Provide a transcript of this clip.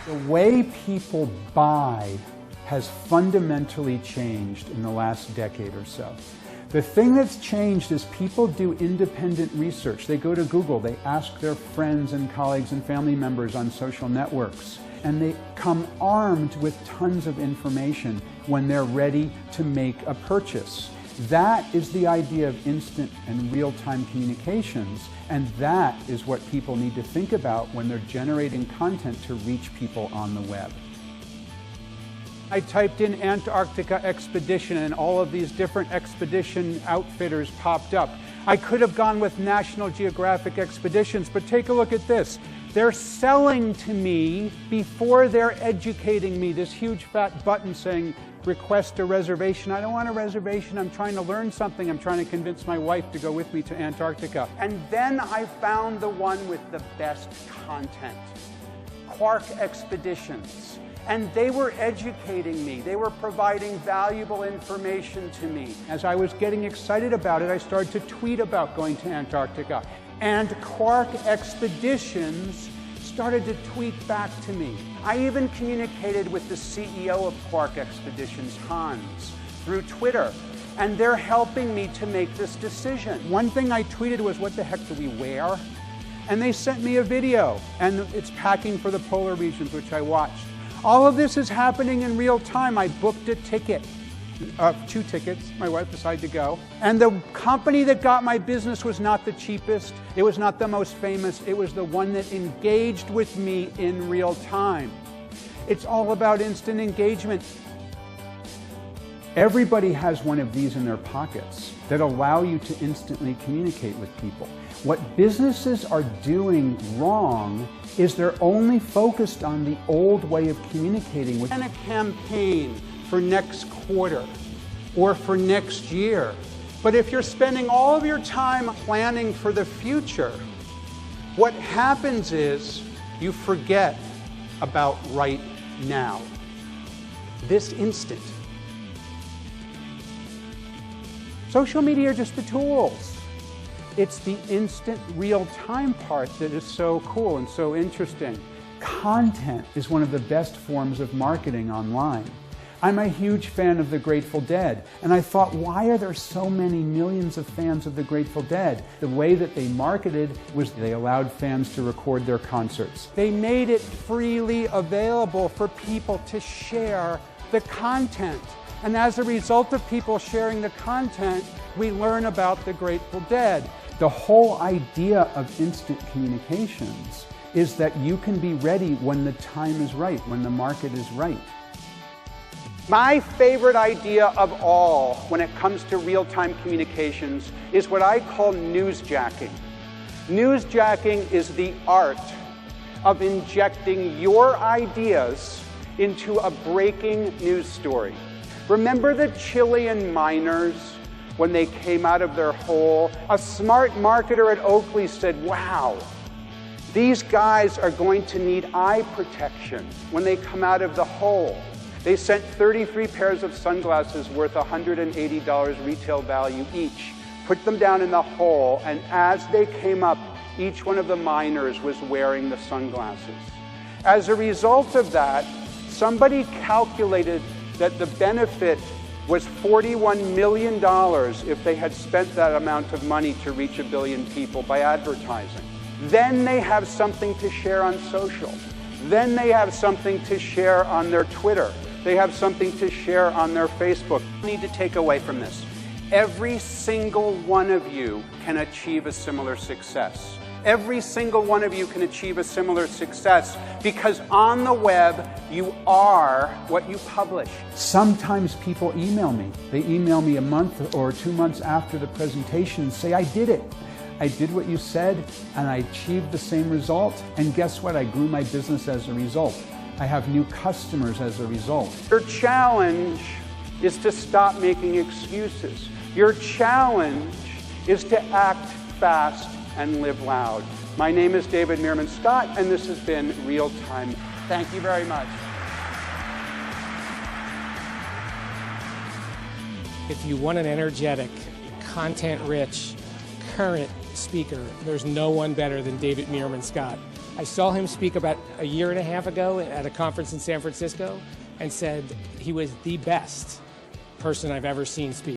The way people buy has fundamentally changed in the last decade or so. The thing that's changed is people do independent research. They go to Google, they ask their friends and colleagues and family members on social networks, and they come armed with tons of information when they're ready to make a purchase. That is the idea of instant and real-time communications, and that is what people need to think about when they're generating content to reach people on the web. I typed in Antarctica expedition and all of these different expedition outfitters popped up. I could have gone with National Geographic Expeditions, but take a look at this. They're selling to me before they're educating me. This huge fat button saying, request a reservation. I don't want a reservation. I'm trying to learn something. I'm trying to convince my wife to go with me to Antarctica. And then I found the one with the best content, Quark Expeditions. And they were educating me. They were providing valuable information to me. As I was getting excited about it, I started to tweet about going to Antarctica. And Quark Expeditions started to tweet back to me. I even communicated with the CEO of Quark Expeditions, Hans, through Twitter. And they're helping me to make this decision. One thing I tweeted was, what the heck do we wear? And they sent me a video. And it's packing for the polar regions, which I watched. All of this is happening in real time. I booked a ticket, 2 tickets. My wife decided to go. And the company that got my business was not the cheapest. It was not the most famous. It was the one that engaged with me in real time. It's all about instant engagement. Everybody has one of these in their pockets that allow you to instantly communicate with people. What businesses are doing wrong is they're only focused on the old way of communicating. And a campaign for next quarter or for next year. But if you're spending all of your time planning for the future, what happens is you forget about right now, this instant. Social media are just the tools. It's the instant real-time part that is so cool and so interesting. Content is one of the best forms of marketing online. I'm a huge fan of the Grateful Dead, and I thought, why are there so many millions of fans of the Grateful Dead? The way that they marketed was they allowed fans to record their concerts. They made it freely available for people to share the content. And as a result of people sharing the content, we learn about the Grateful Dead. The whole idea of instant communications is that you can be ready when the time is right, when the market is right. My favorite idea of all when it comes to real-time communications is what I call newsjacking. Newsjacking is the art of injecting your ideas into a breaking news story. Remember the Chilean miners when they came out of their hole? A smart marketer at Oakley said, wow, these guys are going to need eye protection when they come out of the hole. They sent 33 pairs of sunglasses worth $180 retail value each, put them down in the hole, and as they came up, each one of the miners was wearing the sunglasses. As a result of that, somebody calculated that the benefit was $41 million if they had spent that amount of money to reach 1 billion people by advertising. Then they have something to share on social. Then they have something to share on their Twitter. They have something to share on their Facebook. You need to take away from this. Every single one of you can achieve a similar success. Every single one of you can achieve a similar success because on the web, you are what you publish. Sometimes people email me. They email me a month or 2 months after the presentation and say, I did it. I did what you said and I achieved the same result. And guess what? I grew my business as a result. I have new customers as a result. Your challenge is to stop making excuses. Your challenge is to act fast and live loud. My name is David Meerman Scott, and this has been Real Time. Thank you very much. If you want an energetic, content-rich, current speaker, there's no one better than David Meerman Scott. I saw him speak about a year and a half ago at a conference in San Francisco and said he was the best person I've ever seen speak.